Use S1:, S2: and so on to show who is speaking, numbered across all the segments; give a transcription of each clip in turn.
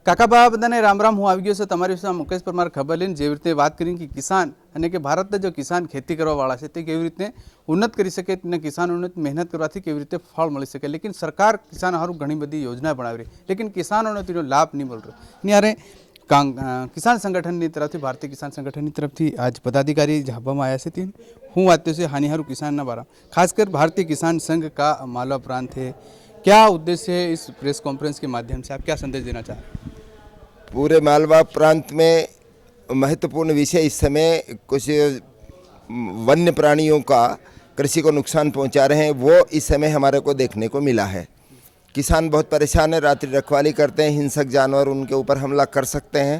S1: કાકા બા બધાને રામ રામ। હું આવી ગયો છે તમારી વિશે મુકેશ પરમાર ખબર લઈને જેવી રીતે વાત કરી કે કિસાન અને કે ભારતના જો કિસાન ખેતી કરવાવાળા છે તે કેવી રીતે ઉન્નત કરી શકે અને કિસાનોને મહેનત કરવાથી કેવી રીતે ફળ મળી શકે। लेकिन सरकार किसान हारू घनी बड़ी योजना बनावी रही, लेकिन किसानों ने तेनो लाभ नहीं मिल रहा। यारे किसान संगठन की तरफ भारतीय किसान संगठन की तरफ आज पदाधिकारी झाबा में आया से हूँ बात से हानि हारू किसान बारा खासकर भारतीय किसान संघ का मालवा प्रांत है। क्या उद्देश्य है इस प्रेस कॉन्फ्रेंस के माध्यम से, आप क्या संदेश देना चाह रहे हैं?
S2: पूरे मालवा प्रांत में महत्वपूर्ण विषय इस समय कुछ वन्य प्राणियों का कृषि को नुकसान पहुंचा रहे हैं, वो इस समय हमारे को देखने को मिला है। किसान बहुत परेशान है, रात्रि रखवाली करते हैं, हिंसक जानवर उनके ऊपर हमला कर सकते हैं।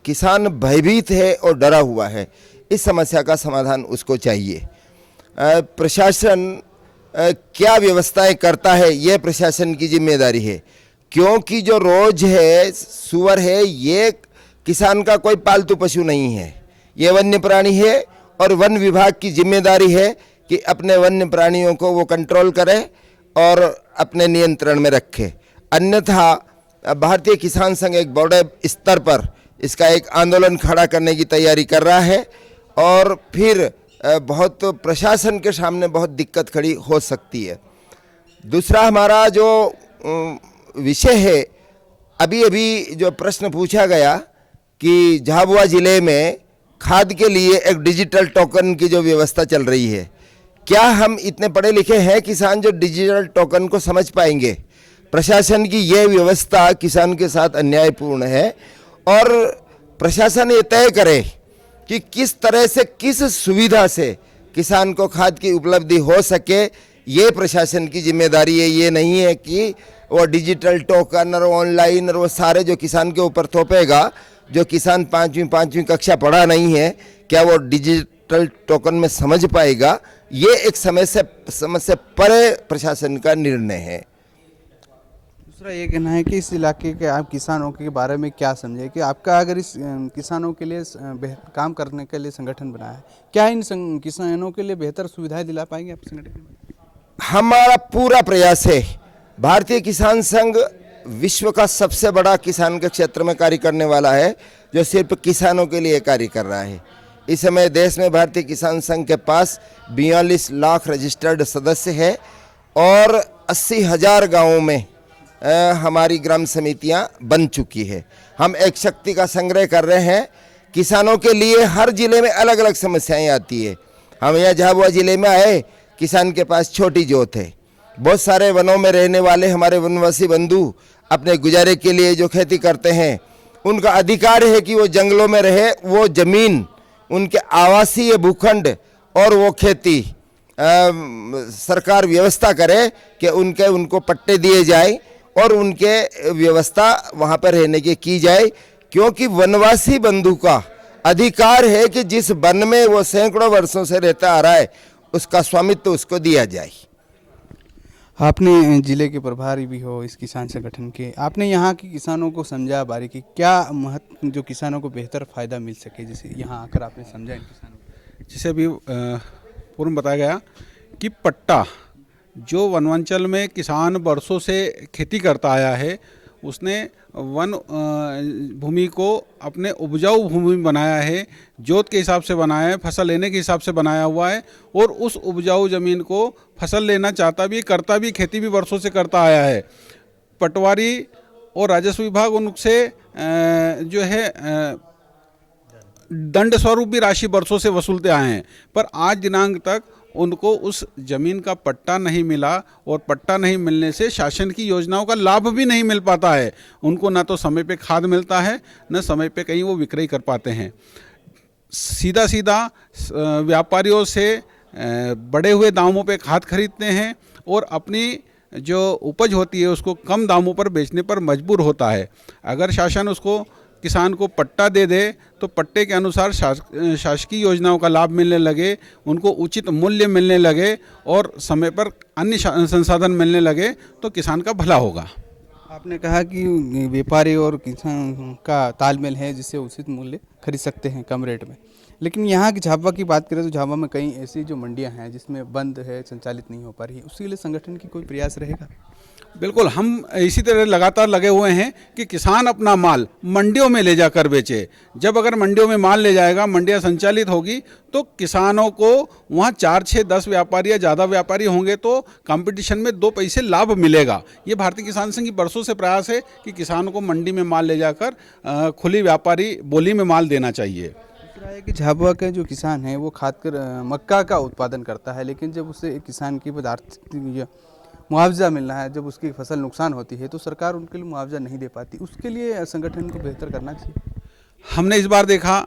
S2: किसान भयभीत है और डरा हुआ है। इस समस्या का समाधान उसको चाहिए। प्रशासन क्या व्यवस्थाएं करता है, ये प्रशासन की जिम्मेदारी है, क्योंकि जो रोज है सुअर है ये किसान का कोई पालतू पशु नहीं है, ये वन्य प्राणी है और वन विभाग की जिम्मेदारी है कि अपने वन्य प्राणियों को वो कंट्रोल करे और अपने नियंत्रण में रखे। अन्यथा भारतीय किसान संघ एक बड़े स्तर पर इसका एक आंदोलन खड़ा करने की तैयारी कर रहा है और फिर बहुत प्रशासन के सामने बहुत दिक्कत खड़ी हो सकती है। दूसरा हमारा जो विषय है, अभी अभी जो प्रश्न पूछा गया कि झाबुआ ज़िले में खाद के लिए एक डिजिटल टोकन की जो व्यवस्था चल रही है, क्या हम इतने पढ़े लिखे हैं किसान जो डिजिटल टोकन को समझ पाएंगे? प्रशासन की यह व्यवस्था किसान के साथ अन्यायपूर्ण है और प्रशासन ये तय करे कि किस तरह से किस सुविधा से किसान को खाद की उपलब्धि हो सके। ये प्रशासन की जिम्मेदारी है। ये नहीं है कि वो डिजिटल टोकन और ऑनलाइन और वो सारे जो किसान के ऊपर थोपेगा। जो किसान पाँचवीं कक्षा पढ़ा नहीं है, क्या वो डिजिटल टोकन में समझ पाएगा? ये एक समझ से परे प्रशासन का निर्णय है।
S1: दूसरा ये कहना है कि इस इलाके के आप किसानों के बारे में क्या समझे कि आपका अगर इस किसानों के लिए काम करने के लिए संगठन बनाया है, क्या इन किसानों के लिए बेहतर सुविधाएं दिला पाएंगे आप संगठन?
S2: हमारा पूरा प्रयास है। भारतीय किसान संघ विश्व का सबसे बड़ा किसान के क्षेत्र में कार्य करने वाला है, जो सिर्फ किसानों के लिए कार्य कर रहा है। इस समय देश में भारतीय किसान संघ के पास 42 लाख रजिस्टर्ड सदस्य है और 80,000 गाँवों में हमारी ग्राम समितियां बन चुकी है। हम एक शक्ति का संग्रह कर रहे हैं। किसानों के लिए हर जिले में अलग अलग समस्याएं आती है। हम यहाँ झाबुआ जिले में आए, किसान के पास छोटी जोत है। बहुत सारे वनों में रहने वाले हमारे वनवासी बंधु अपने गुजारे के लिए जो खेती करते हैं, उनका अधिकार है कि वो जंगलों में रहे, वो जमीन उनके आवासीय भूखंड और वो खेती सरकार व्यवस्था करे कि उनको पट्टे दिए जाए और उनके व्यवस्था वहाँ पर रहने की जाए, क्योंकि वनवासी बंधु का अधिकार है कि जिस वन में वो सैकड़ों वर्षों से रहता आ रहा है उसका स्वामित्व उसको दिया जाए।
S1: आपने जिले के प्रभारी भी हो इस किसान संगठन के, आपने यहाँ के किसानों को समझा बारीकी क्या महत्व जो किसानों को बेहतर फायदा मिल सके, जैसे यहाँ आकर आपने समझा इन किसानों को?
S3: जैसे अभी पूर्व बताया गया कि पट्टा जो वनांचल में किसान बरसों से खेती करता आया है, उसने वन भूमि को अपने उपजाऊ भूमि बनाया है, जोत के हिसाब से बनाया है, फसल लेने के हिसाब से बनाया हुआ है और उस उपजाऊ ज़मीन को फसल लेना चाहता भी, करता भी, खेती भी वर्षों से करता आया है। पटवारी और राजस्व विभाग उनसे जो है दंड स्वरूप भी राशि वर्षों से वसूलते आए हैं, पर आज दिनांक तक उनको उस जमीन का पट्टा नहीं मिला और पट्टा नहीं मिलने से शासन की योजनाओं का लाभ भी नहीं मिल पाता है। उनको ना तो समय पे खाद मिलता है, न समय पे कहीं वो विक्रय कर पाते हैं। सीधा व्यापारियों से बढ़े हुए दामों पे खाद खरीदते हैं और अपनी जो उपज होती है उसको कम दामों पर बेचने पर मजबूर होता है। अगर शासन उसको किसान को पट्टा दे दे तो पट्टे के अनुसार शासकीय योजनाओं का लाभ मिलने लगे, उनको उचित मूल्य मिलने लगे और समय पर अन्य संसाधन मिलने लगे तो किसान का भला होगा।
S1: आपने कहा कि व्यापारी और किसान का तालमेल है जिससे उचित मूल्य खरीद सकते हैं कम रेट में, लेकिन यहाँ की झाबुआ की बात करें तो झाबुआ में कई ऐसी जो मंडियाँ हैं जिसमें बंद है, संचालित नहीं हो पा रही है, उसके लिए संगठन की कोई प्रयास रहेगा?
S3: बिल्कुल, हम इसी तरह लगातार लगे हुए हैं कि किसान अपना माल मंडियों में ले जाकर बेचे। जब अगर मंडियों में माल ले जाएगा, मंडियां संचालित होगी, तो किसानों को वहाँ 4, 6, 10 व्यापारी या ज़्यादा व्यापारी होंगे तो कंपटीशन में 2 पैसे लाभ मिलेगा। ये भारतीय किसान संघ की बरसों से प्रयास है कि किसानों को मंडी में माल ले जाकर खुली व्यापारी बोली में माल देना चाहिए।
S1: दूसरा है कि झाबुआ के जो किसान हैं वो खासकर मक्का का उत्पादन करता है, लेकिन जब उसे किसान की आर्थिक मुआवजा मिलना है, जब उसकी फसल नुकसान होती है तो सरकार उनके लिए मुआवजा नहीं दे पाती। उसके लिए संगठन को बेहतर करना चाहिए।
S3: हमने इस बार देखा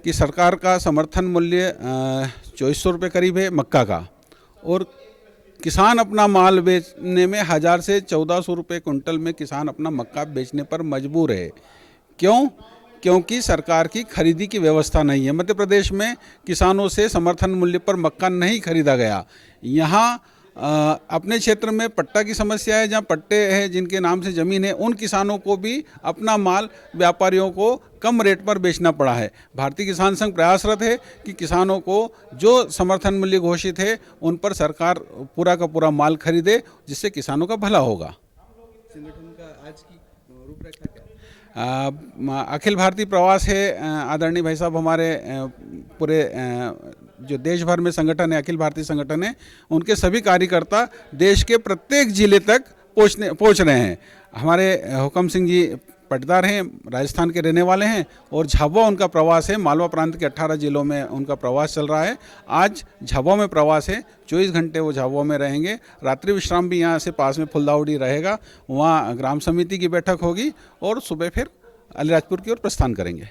S3: कि सरकार का समर्थन मूल्य 2400 रुपये करीब है मक्का का, और किसान अपना माल बेचने में 1000 से 1400 रुपये कुंटल में किसान अपना मक्का बेचने पर मजबूर है। क्यों? क्योंकि सरकार की खरीदी की व्यवस्था नहीं है। मध्य प्रदेश में किसानों से समर्थन मूल्य पर मक्का नहीं खरीदा गया। यहाँ अपने क्षेत्र में पट्टा की समस्या है, जहाँ पट्टे हैं जिनके नाम से ज़मीन है, उन किसानों को भी अपना माल व्यापारियों को कम रेट पर बेचना पड़ा है। भारतीय किसान संघ प्रयासरत है कि किसानों को जो समर्थन मूल्य घोषित है उन पर सरकार पूरा का पूरा माल खरीदे, जिससे किसानों का भला होगा।
S1: संगठन का आज की रूपरेखा क्या है?
S3: अखिल भारतीय प्रवास है। आदरणीय भाई साहब हमारे पूरे जो देश भर में संगठन है, अखिल भारतीय संगठन है, उनके सभी कार्यकर्ता देश के प्रत्येक जिले तक पहुंच रहे हैं। हमारे हुकम सिंह जी पटदार हैं, राजस्थान के रहने वाले हैं, और झाबुआ उनका प्रवास है। मालवा प्रांत के 18 जिलों में उनका प्रवास चल रहा है। आज झाबुआ में प्रवास है, 24 घंटे वो झाबुआ में रहेंगे। रात्रि विश्राम भी यहाँ से पास में फुलदावड़ी रहेगा, वहाँ ग्राम समिति की बैठक होगी, और सुबह फिर अलीराजपुर की ओर प्रस्थान करेंगे।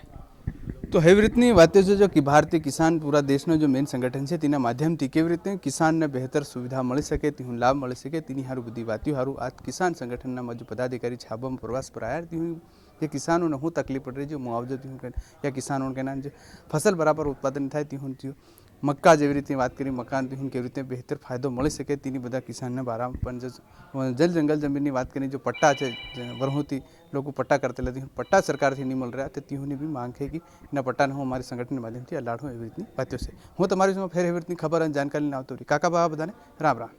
S1: तो एवी રીતની વાતો છે જો કે ભારતીય કિસાન પૂરા દેશનો જો મેઇન સંગઠન છે તેના માધ્યમથી કેવી રીતે કિસાનને બહેતર સુવિધા મળી શકે, તેનું લાભ મળી શકે, તેની હારું બધી વાતો હારું આ કિસાન સંગઠનના जो पदाधिकारी छाबा में प्रवास पर आया थी, ये किसानों ने हूँ तकलीफ पड़ रही जो मुआवजा थी या किसानों के नाम जो फसल बराबर उत्पादन થાય ती थी मक्का જેવી રીતે વાત કરી મકાન થી કેવી રીતે બહેતર ફાયદો મળી શકે તેની બધા કિસાનને બારા પણ જલ જંગલ જમીનની વાત કરી जो पट्टा છે વરહોથી લોકો પટ્ટા કરते લેતી પટ્ટા સરકારથી નહીં મળી રહ્યા તો તેઓની બી માંગ છે कि એના પટ્ટા હું અમારી સંગઠન માધ્યમથી અલાડું એવી રીતની વાતો છે। હું તમારી ફેર એવી રીતની ખબર અને જાણકારી આવતો રહી। કાકા બાબા બધાને રામ રામ।